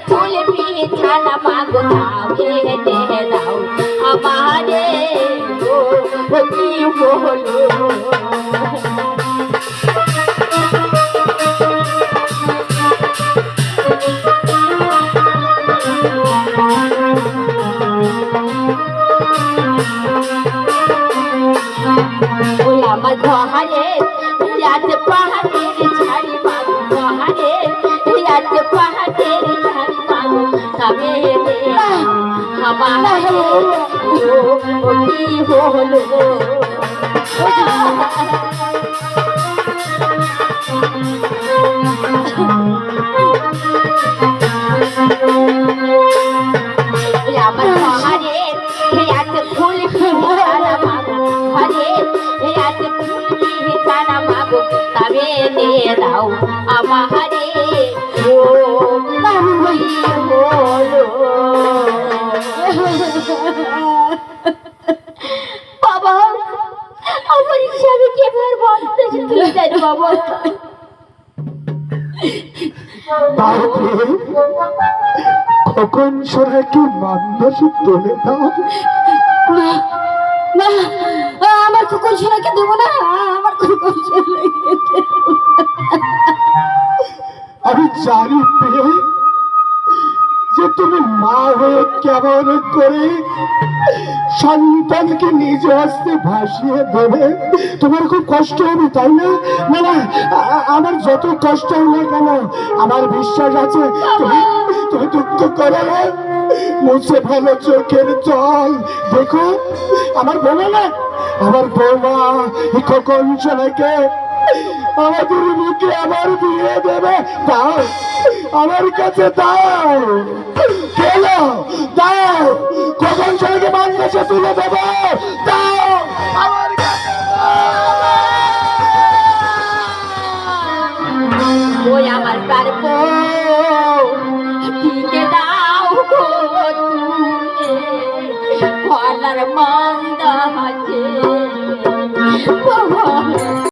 ফুল পিছানা মাগো দাও দাও আমারে কি বলো আমার ঘরে রাত পাহাড়ের ছাড়ি মাগো ঘরে রাত পাহাড়ের ছাড়ি মাগো তবে আমার কি হলো আমার ঘরে রাত ফুল পিছানা মাগো ঘরে রাত ফুল পিছানা মাগো তবে দাও আমারে ও হলো বাবা আমার স্বামীকে এবার বলতে তুলে দেন বাবা কখন সরে কি মান্দাসে তোলে দাও না আমার কুকুর ছেলেকে দেবো না আমার কুকুর ছেলেকে আমি জানি পেয়ে যে তুমি মা হয়ে কেমন করে সন্তানকে নিজ হস্তে ভাসিয়ে দেবে তোমার খুব কষ্ট হবে তাই না না না আমার যত কষ্ট হবে না কেন আমার বিশ্বাস আছে তুমি তুমি দুঃখ করে মুছে ফেলো চোখের জল দেখো আমার বলো না আমার বৌমা কখন ছেলেকে আমাদের মুখে আবার বিয়ে দেবে দাও আমার কাছে দাও কেন দাও কখন ছেলেকে মান কাছে তুলে দেবো দাও আমার কাছে ওই আমার পারবো দিকে দাও গলার মন্দ আছে